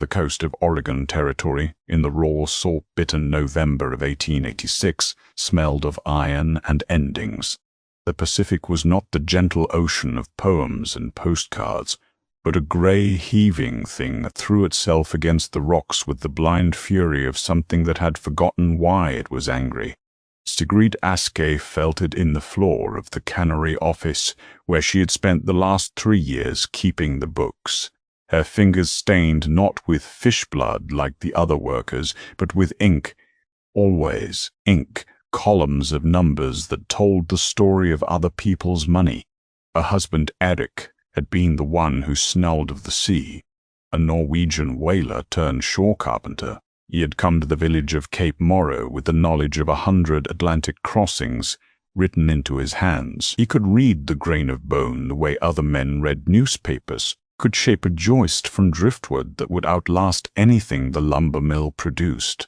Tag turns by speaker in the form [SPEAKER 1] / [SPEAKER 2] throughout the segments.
[SPEAKER 1] The coast of Oregon Territory, in the raw, salt-bitten November of 1886, smelled of iron and endings. The Pacific was not the gentle ocean of poems and postcards, but a grey, heaving thing that threw itself against the rocks with the blind fury of something that had forgotten why it was angry. Sigrid Aske felt it in the floor of the cannery office, where she had spent the last 3 years keeping the books. Her fingers stained not with fish blood like the other workers, but with ink. Always ink, columns of numbers that told the story of other people's money. Her husband Erik had been the one who smelled of the sea, a Norwegian whaler turned shore carpenter. He had come to the village of Cape Morrow with the knowledge of 100 Atlantic crossings written into his hands. He could read the grain of bone the way other men read newspapers, could shape a joist from driftwood that would outlast anything the lumber mill produced.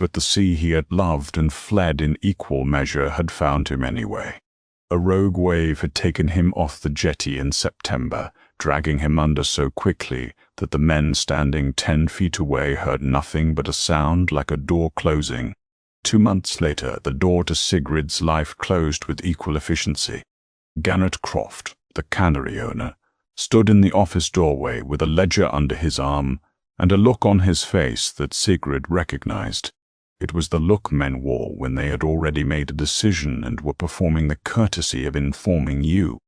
[SPEAKER 1] But the sea he had loved and fled in equal measure had found him anyway. A rogue wave had taken him off the jetty in September, dragging him under so quickly that the men standing 10 feet away heard nothing but a sound like a door closing. 2 months later, the door to Sigrid's life closed with equal efficiency. Gannett Croft, the cannery owner, stood in the office doorway with a ledger under his arm and a look on his face that Sigrid recognized. It was the look men wore when they had already made a decision and were performing the courtesy of informing you.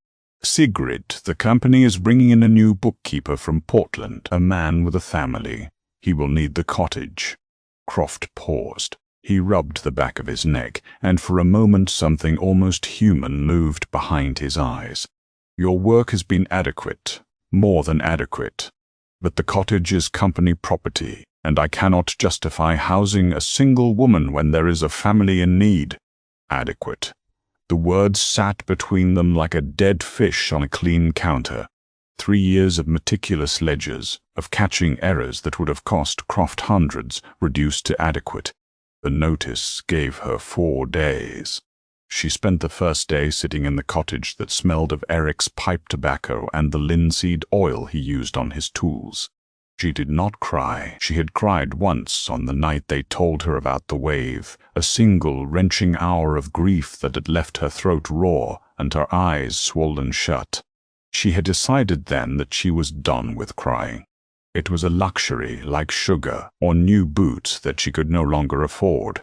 [SPEAKER 1] Sigrid, the company is bringing in a new bookkeeper from Portland, a man with a family. He will need the cottage. Croft paused. He rubbed the back of his neck, and for a moment something almost human moved behind his eyes. Your work has been adequate, more than adequate. But the cottage is company property, and I cannot justify housing a single woman when there is a family in need. Adequate. The words sat between them like a dead fish on a clean counter. 3 years of meticulous ledgers, of catching errors that would have cost Croft hundreds, reduced to adequate. The notice gave her 4 days. She spent the first day sitting in the cottage that smelled of Eric's pipe tobacco and the linseed oil he used on his tools. She did not cry. She had cried once on the night they told her about the wave, a single wrenching hour of grief that had left her throat raw and her eyes swollen shut. She had decided then that she was done with crying. It was a luxury like sugar or new boots that she could no longer afford.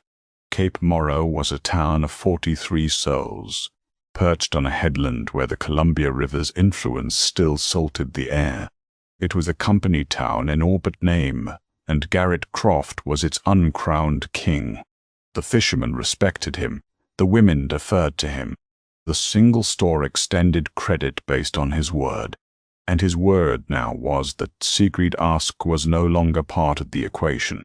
[SPEAKER 1] Cape Morrow was a town of 43 souls, perched on a headland where the Columbia River's influence still salted the air. It was a company town in all but name, and Garrett Croft was its uncrowned king. The fishermen respected him, the women deferred to him. The single store extended credit based on his word, and his word now was that Sigrid Ask was no longer part of the equation.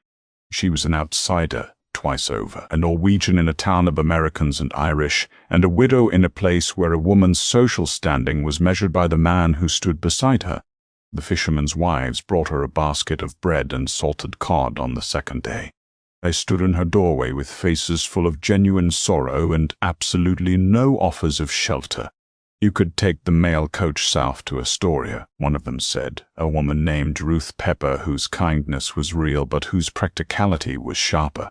[SPEAKER 1] She was an outsider, twice over, a Norwegian in a town of Americans and Irish, and a widow in a place where a woman's social standing was measured by the man who stood beside her. The fishermen's wives brought her a basket of bread and salted cod on the second day. They stood in her doorway with faces full of genuine sorrow and absolutely no offers of shelter. You could take the mail coach south to Astoria, one of them said, a woman named Ruth Pepper whose kindness was real but whose practicality was sharper.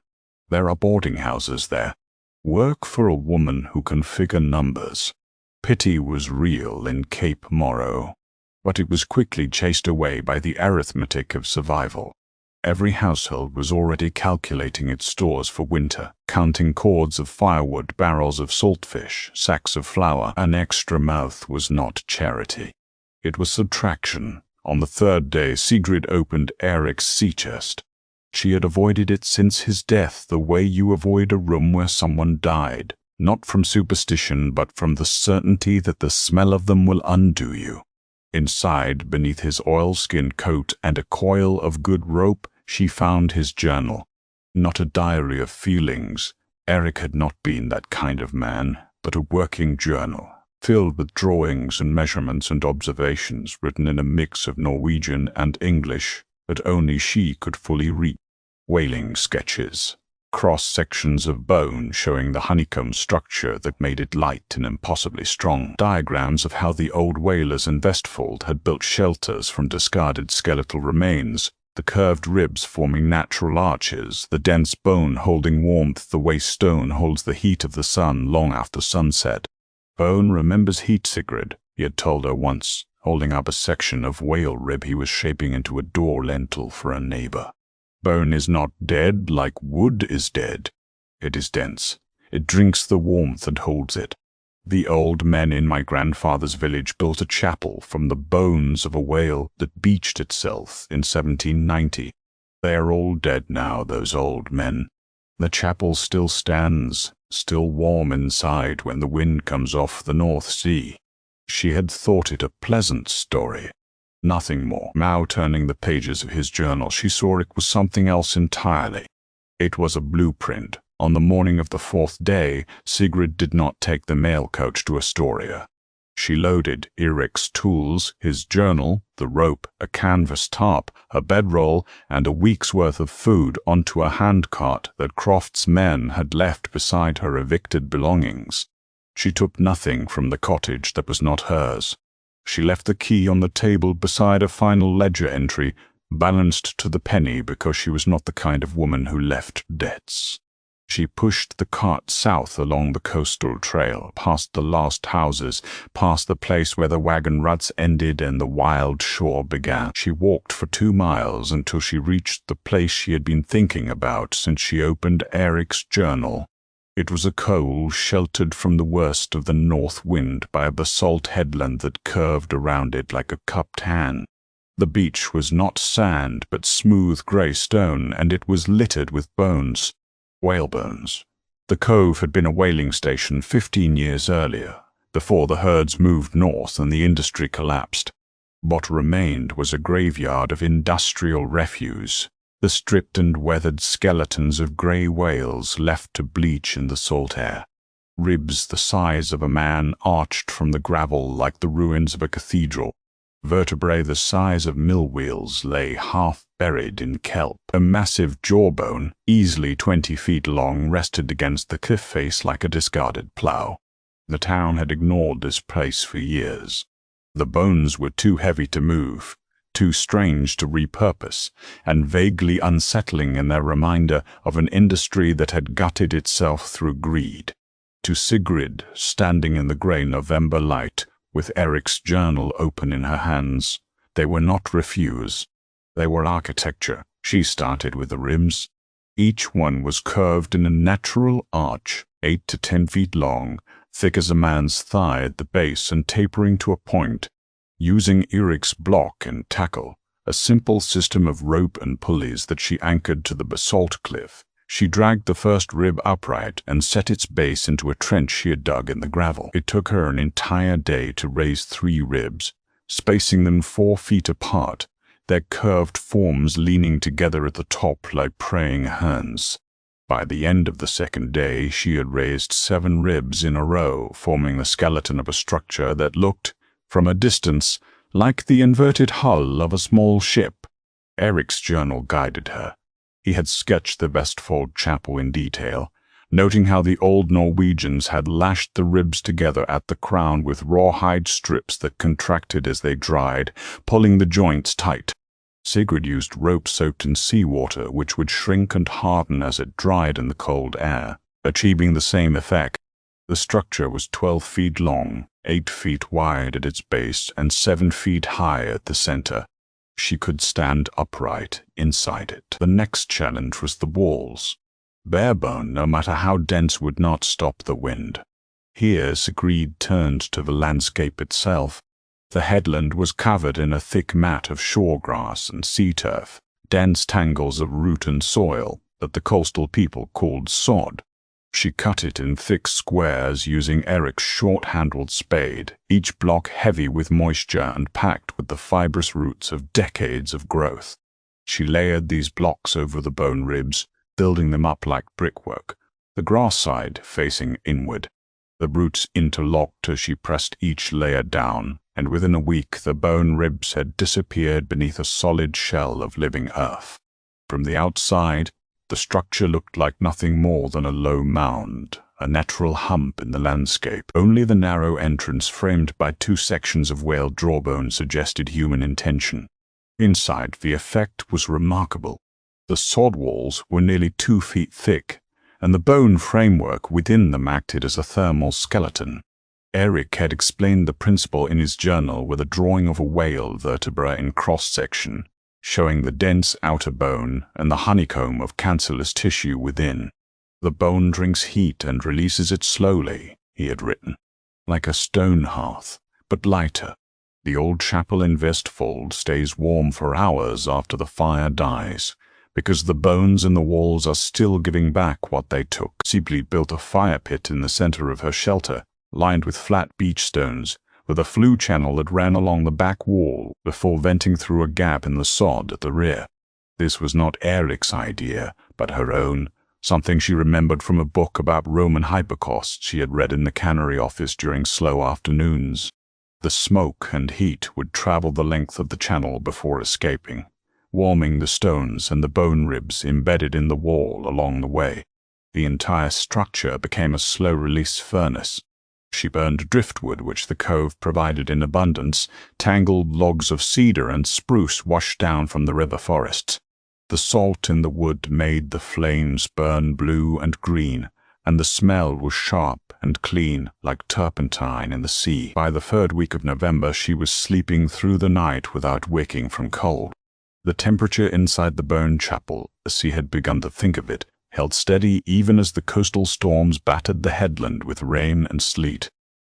[SPEAKER 1] There are boarding houses there. Work for a woman who can figure numbers. Pity was real in Cape Morrow, but it was quickly chased away by the arithmetic of survival. Every household was already calculating its stores for winter, counting cords of firewood, barrels of saltfish, sacks of flour. An extra mouth was not charity. It was subtraction. On the 3rd day, Sigrid opened Eric's sea chest. She had avoided it since his death the way you avoid a room where someone died, not from superstition but from the certainty that the smell of them will undo you. Inside, beneath his oilskin coat and a coil of good rope, she found his journal. Not a diary of feelings. Eric had not been that kind of man, but a working journal, filled with drawings and measurements and observations written in a mix of Norwegian and English that only she could fully read. Whaling sketches, cross-sections of bone showing the honeycomb structure that made it light and impossibly strong, diagrams of how the old whalers in Vestfold had built shelters from discarded skeletal remains, the curved ribs forming natural arches, the dense bone holding warmth the way stone holds the heat of the sun long after sunset. "Bone remembers heat, Sigrid," he had told her once, holding up a section of whale rib he was shaping into a door lentil for a neighbor. "Bone is not dead like wood is dead. It is dense. It drinks the warmth and holds it. The old men in my grandfather's village built a chapel from the bones of a whale that beached itself in 1790. They are all dead now, those old men. The chapel still stands, still warm inside when the wind comes off the North Sea." She had thought it a pleasant story. Nothing more. Now turning the pages of his journal, she saw it was something else entirely. It was a blueprint. On the morning of the 4th day, Sigrid did not take the mail coach to Astoria. She loaded Eric's tools, his journal, the rope, a canvas tarp, a bedroll, and a week's worth of food onto a handcart that Croft's men had left beside her evicted belongings. She took nothing from the cottage that was not hers. She left the key on the table beside a final ledger entry, balanced to the penny because she was not the kind of woman who left debts. She pushed the cart south along the coastal trail, past the last houses, past the place where the wagon ruts ended and the wild shore began. She walked for 2 miles until she reached the place she had been thinking about since she opened Eric's journal. It was a cove sheltered from the worst of the north wind by a basalt headland that curved around it like a cupped hand. The beach was not sand but smooth grey stone, and it was littered with bones. Whalebones. The cove had been a whaling station 15 years earlier, before the herds moved north and the industry collapsed. What remained was a graveyard of industrial refuse, the stripped and weathered skeletons of grey whales left to bleach in the salt air. Ribs the size of a man arched from the gravel like the ruins of a cathedral. Vertebrae the size of mill wheels lay half buried in kelp. A massive jawbone, easily 20 feet long, rested against the cliff face like a discarded plough. The town had ignored this place for years. The bones were too heavy to move, too strange to repurpose, and vaguely unsettling in their reminder of an industry that had gutted itself through greed. To Sigrid, standing in the grey November light, with Eric's journal open in her hands, they were not refuse. They were architecture. She started with the ribs. Each one was curved in a natural arch, 8 to 10 feet long, thick as a man's thigh at the base and tapering to a point. Using Eric's block and tackle, a simple system of rope and pulleys that she anchored to the basalt cliff, she dragged the first rib upright and set its base into a trench she had dug in the gravel. It took her an entire day to raise 3 ribs, spacing them 4 feet apart, their curved forms leaning together at the top like praying hands. By the end of the 2nd day, she had raised 7 ribs in a row, forming the skeleton of a structure that looked, from a distance, like the inverted hull of a small ship. Eric's journal guided her. He had sketched the Vestfold chapel in detail, noting how the old Norwegians had lashed the ribs together at the crown with rawhide strips that contracted as they dried, pulling the joints tight. Sigrid used rope soaked in seawater, which would shrink and harden as it dried in the cold air, achieving the same effect. The structure was 12 feet long, 8 feet wide at its base, and 7 feet high at the center. She could stand upright inside it. The next challenge was the walls. Barebone, no matter how dense, would not stop the wind. Here Sigrid turned to the landscape itself. The headland was covered in a thick mat of shore grass and sea turf, dense tangles of root and soil that the coastal people called sod. She cut it in thick squares using Eric's short-handled spade, each block heavy with moisture and packed with the fibrous roots of decades of growth. She layered these blocks over the bone ribs, building them up like brickwork, the grass side facing inward. The roots interlocked as she pressed each layer down, and within a week the bone ribs had disappeared beneath a solid shell of living earth. From the outside, the structure looked like nothing more than a low mound, a natural hump in the landscape. Only the narrow entrance framed by 2 sections of whale jawbone suggested human intention. Inside, the effect was remarkable. The sod walls were nearly 2 feet thick, and the bone framework within them acted as a thermal skeleton. Eric had explained the principle in his journal with a drawing of a whale vertebra in cross-section, showing the dense outer bone and the honeycomb of cancellous tissue within. The bone drinks heat and releases it slowly, he had written, like a stone hearth, but lighter. The old chapel in Vestfold stays warm for hours after the fire dies, because the bones in the walls are still giving back what they took. Sibylle built a fire pit in the center of her shelter, lined with flat beach stones, with a flue channel that ran along the back wall before venting through a gap in the sod at the rear. This was not Eric's idea, but her own, something she remembered from a book about Roman hypocausts she had read in the cannery office during slow afternoons. The smoke and heat would travel the length of the channel before escaping, warming the stones and the bone ribs embedded in the wall along the way. The entire structure became a slow-release furnace. She burned driftwood, which the cove provided in abundance, tangled logs of cedar and spruce washed down from the river forests. The salt in the wood made the flames burn blue and green, and the smell was sharp and clean like turpentine in the sea. By the 3rd week of November, she was sleeping through the night without waking from cold. The temperature inside the bone chapel, as she had begun to think of it, held steady even as the coastal storms battered the headland with rain and sleet.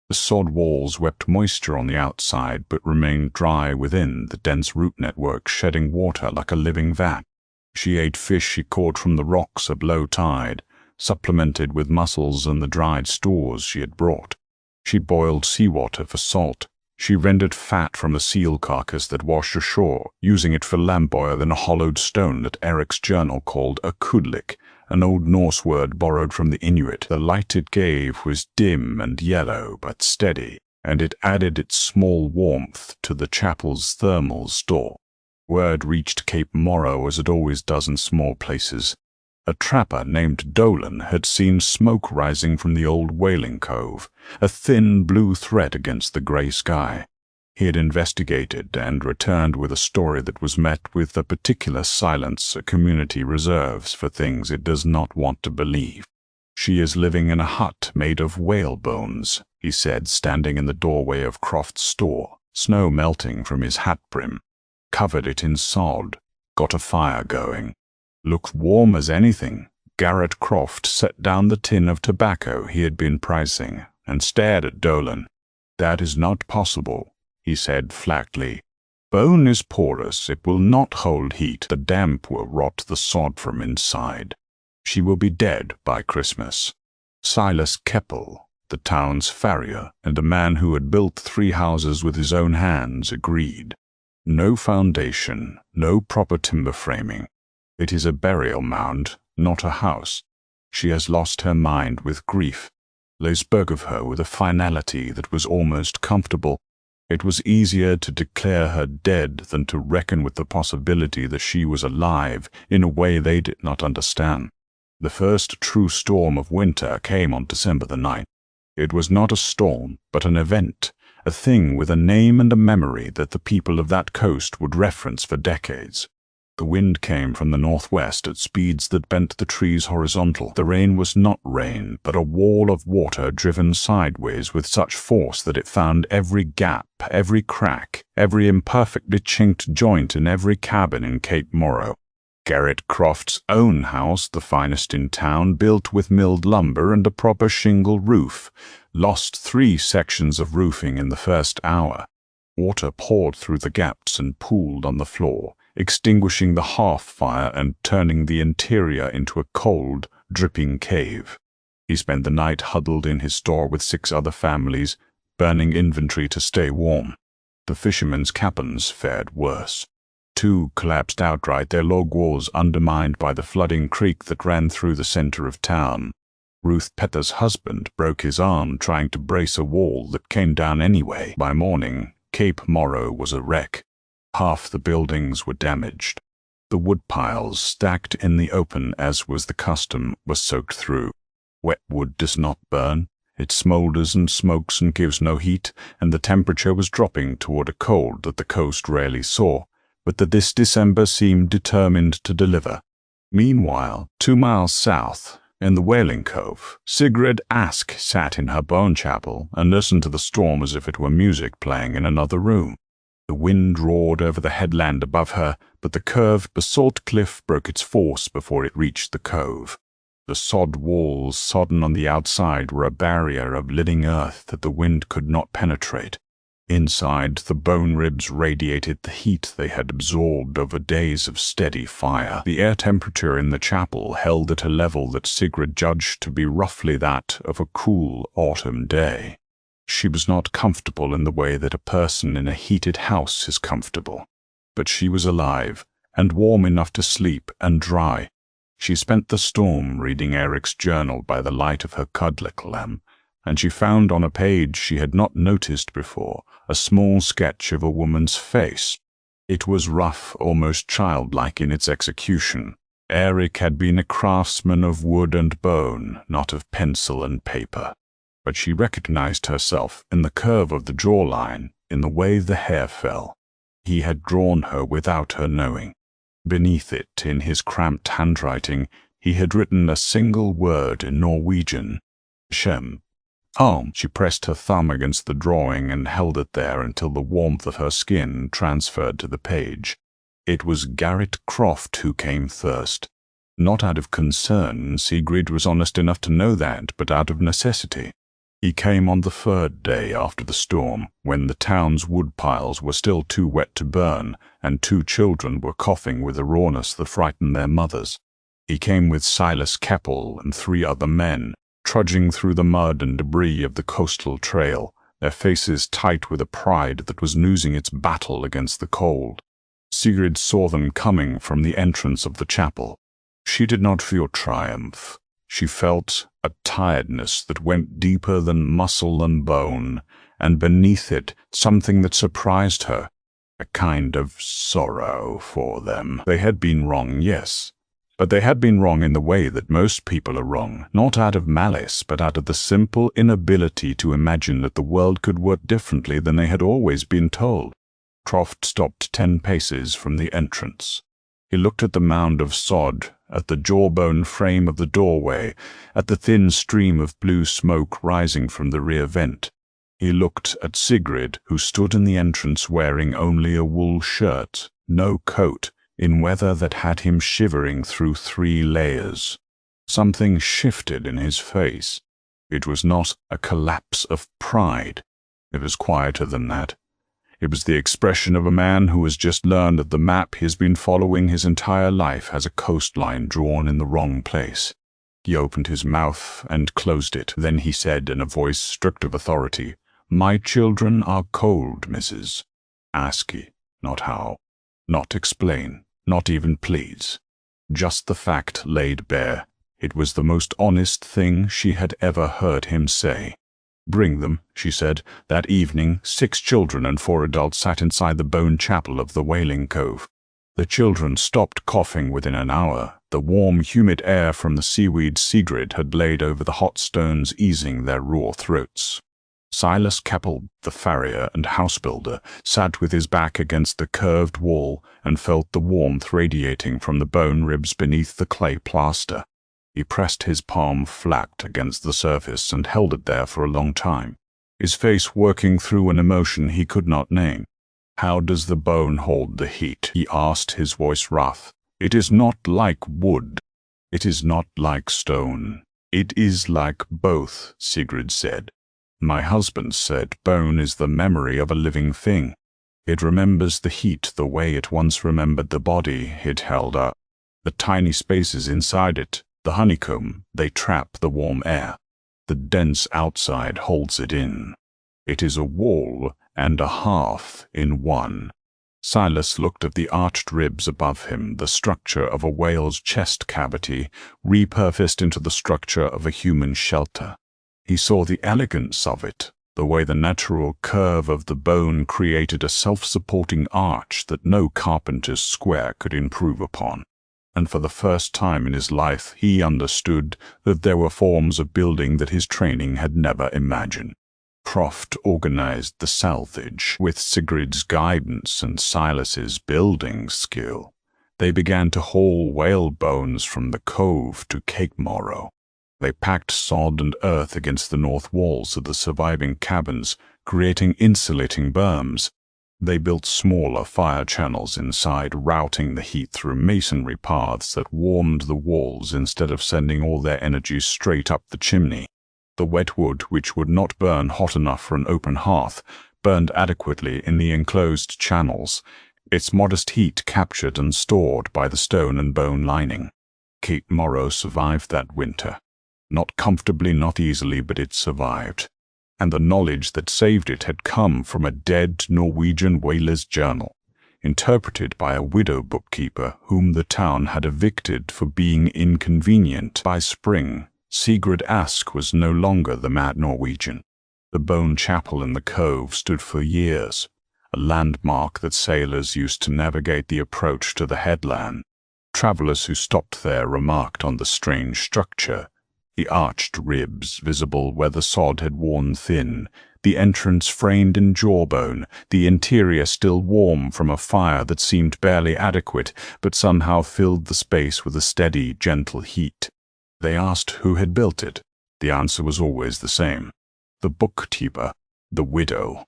[SPEAKER 1] The sod walls wept moisture on the outside but remained dry within, the dense root network shedding water like a living vat. She ate fish she caught from the rocks at low tide, supplemented with mussels and the dried stores she had brought. She boiled seawater for salt. She rendered fat from a seal carcass that washed ashore, using it for lamp oil in a hollowed stone that Eric's journal called a kudlik, an Old Norse word borrowed from the Inuit. The light it gave was dim and yellow but steady, and it added its small warmth to the chapel's thermal store. Word reached Cape Morrow as it always does in small places. A trapper named Dolan had seen smoke rising from the old whaling cove, a thin blue thread against the grey sky. He had investigated and returned with a story that was met with the particular silence a community reserves for things it does not want to believe. "She is living in a hut made of whalebones," he said, standing in the doorway of Croft's store, snow melting from his hat brim. "Covered it in sod, got a fire going. Looked warm as anything." Garrett Croft set down the tin of tobacco he had been pricing and stared at Dolan. "That is not possible," he said flatly. "Bone is porous, it will not hold heat, the damp will rot the sod from inside. She will be dead by Christmas." Silas Keppel, the town's farrier, and a man who had built 3 houses with his own hands, agreed. "No foundation, no proper timber framing. It is a burial mound, not a house. She has lost her mind with grief." They spoke of her with a finality that was almost comfortable. It was easier to declare her dead than to reckon with the possibility that she was alive in a way they did not understand. The first true storm of winter came on December the 9th. It was not a storm, but an event, a thing with a name and a memory that the people of that coast would reference for decades. The wind came from the northwest at speeds that bent the trees horizontal. The rain was not rain, but a wall of water driven sideways with such force that it found every gap, every crack, every imperfectly chinked joint in every cabin in Cape Morrow. Garrett Croft's own house, the finest in town, built with milled lumber and a proper shingle roof, lost 3 sections of roofing in the first hour. Water poured through the gaps and pooled on the floor, extinguishing the hearth fire and turning the interior into a cold, dripping cave. He spent the night huddled in his store with 6 other families, burning inventory to stay warm. The fishermen's cabins fared worse. 2 collapsed outright, their log walls undermined by the flooding creek that ran through the center of town. Ruth Petter's husband broke his arm trying to brace a wall that came down anyway. By morning, Cape Morrow was a wreck. Half the buildings were damaged. The wood piles, stacked in the open as was the custom, were soaked through. Wet wood does not burn. It smolders and smokes and gives no heat, and the temperature was dropping toward a cold that the coast rarely saw. but that this December seemed determined to deliver. Meanwhile, 2 miles south, in the whaling cove, Sigrid Ask sat in her bone chapel and listened to the storm as if it were music playing in another room. The wind roared over the headland above her, but the curved basalt cliff broke its force before it reached the cove. The sod walls, sodden on the outside, were a barrier of living earth that the wind could not penetrate. Inside, the bone ribs radiated the heat they had absorbed over days of steady fire. The air temperature in the chapel held at a level that Sigrid judged to be roughly that of a cool autumn day. She was not comfortable in the way that a person in a heated house is comfortable, but she was alive and warm enough to sleep and dry. She spent the storm reading Eric's journal by the light of her Cudlick lamp, and she found on a page she had not noticed before a small sketch of a woman's face. It was rough, almost childlike in its execution. Eric had been a craftsman of wood and bone, not of pencil and paper. But she recognized herself in the curve of the jawline, in the way the hair fell. He had drawn her without her knowing. Beneath it, in his cramped handwriting, he had written a single word in Norwegian, Shem. Oh, she pressed her thumb against the drawing and held it there until the warmth of her skin transferred to the page. It was Garrett Croft who came first. Not out of concern, Sigrid was honest enough to know that, but out of necessity. He came on the 3rd day after the storm, when the town's wood piles were still too wet to burn, and 2 children were coughing with a rawness that frightened their mothers. He came with Silas Keppel and 3 other men, trudging through the mud and debris of the coastal trail, their faces tight with a pride that was losing its battle against the cold. Sigrid saw them coming from the entrance of the chapel. She did not feel triumph. She felt a tiredness that went deeper than muscle and bone, and beneath it something that surprised her, a kind of sorrow for them. They had been wrong, yes, but they had been wrong in the way that most people are wrong, not out of malice, but out of the simple inability to imagine that the world could work differently than they had always been told. Croft stopped 10 paces from the entrance. He looked at the mound of sod, at the jawbone frame of the doorway, at the thin stream of blue smoke rising from the rear vent. He looked at Sigrid, who stood in the entrance wearing only a wool shirt, no coat, in weather that had him shivering through 3 layers. Something shifted in his face. It was not a collapse of pride. It was quieter than that. It was the expression of a man who has just learned that the map he has been following his entire life has a coastline drawn in the wrong place. He opened his mouth and closed it. Then he said in a voice strict of authority, "My children are cold, Mrs. Askey, not how. Not explain, not even please. Just the fact laid bare. It was the most honest thing she had ever heard him say. Bring them, she said. That evening, 6 children and 4 adults sat inside the bone chapel of the whaling cove. The children stopped coughing within an hour, the warm, humid air from the seaweed Sigrid had laid over the hot stones easing their raw throats. Silas Keppel, the farrier and house builder, sat with his back against the curved wall and felt the warmth radiating from the bone ribs beneath the clay plaster. He pressed his palm flat against the surface and held it there for a long time, his face working through an emotion he could not name. "How does the bone hold the heat?" he asked, his voice rough. "It is not like wood. It is not like stone. It is like both," Sigrid said. "My husband said bone is the memory of a living thing. It remembers the heat the way it once remembered the body it held up. The tiny spaces inside it, the honeycomb, they trap the warm air. The dense outside holds it in. It is a wall and a half in one." Silas looked at the arched ribs above him, the structure of a whale's chest cavity, repurposed into the structure of a human shelter. He saw the elegance of it, the way the natural curve of the bone created a self-supporting arch that no carpenter's square could improve upon. And for the first time in his life he understood that there were forms of building that his training had never imagined. Croft organized the salvage. With Sigrid's guidance and Silas's building skill, they began to haul whalebones from the cove to Cape Morrow. They packed sod and earth against the north walls of the surviving cabins, creating insulating berms. They built smaller fire channels inside, routing the heat through masonry paths that warmed the walls instead of sending all their energy straight up the chimney. The wet wood, which would not burn hot enough for an open hearth, burned adequately in the enclosed channels, its modest heat captured and stored by the stone and bone lining. Cape Morrow survived that winter. Not comfortably, not easily, but it survived. And the knowledge that saved it had come from a dead Norwegian whaler's journal, interpreted by a widow bookkeeper whom the town had evicted for being inconvenient. By spring, Sigrid Ask was no longer the mad Norwegian. The bone chapel in the cove stood for years, a landmark that sailors used to navigate the approach to the headland. Travelers who stopped there remarked on the strange structure, the arched ribs visible where the sod had worn thin, the entrance framed in jawbone, the interior still warm from a fire that seemed barely adequate, but somehow filled the space with a steady, gentle heat. They asked who had built it. The answer was always the same. The bookkeeper, the widow,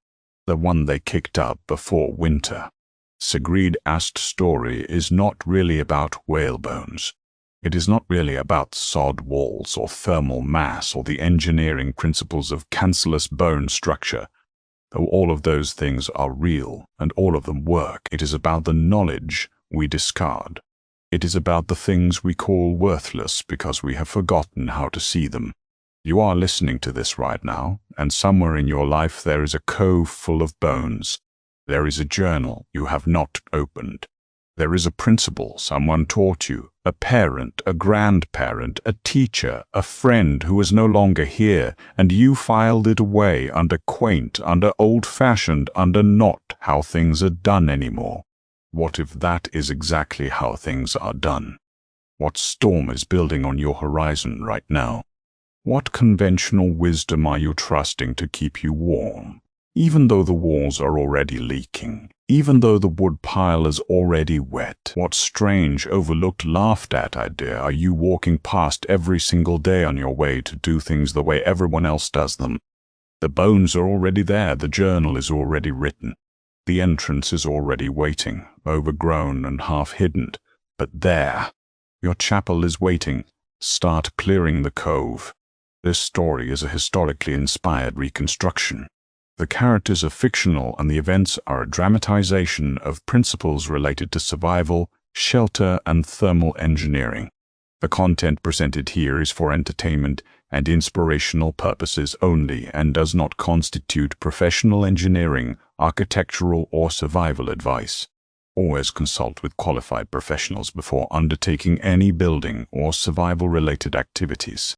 [SPEAKER 1] the one they kicked up before winter. Sigrid Ast's story is not really about whalebones. It is not really about sod walls or thermal mass or the engineering principles of cancellous bone structure. Though all of those things are real and all of them work, it is about the knowledge we discard. It is about the things we call worthless because we have forgotten how to see them. You are listening to this right now, and somewhere in your life there is a cove full of bones. There is a journal you have not opened. There is a principle someone taught you, a parent, a grandparent, a teacher, a friend who is no longer here, and you filed it away under quaint, under old-fashioned, under not how things are done anymore. What if that is exactly how things are done? What storm is building on your horizon right now? What conventional wisdom are you trusting to keep you warm, even though the walls are already leaking? Even though the wood pile is already wet? What strange, overlooked, laughed-at idea are you walking past every single day on your way to do things the way everyone else does them? The bones are already there, the journal is already written. The entrance is already waiting, overgrown and half-hidden. But there, your chapel is waiting. Start clearing the cove. This story is a historically inspired reconstruction. The characters are fictional and the events are a dramatization of principles related to survival, shelter, and thermal engineering. The content presented here is for entertainment and inspirational purposes only and does not constitute professional engineering, architectural, or survival advice. Always consult with qualified professionals before undertaking any building or survival-related activities.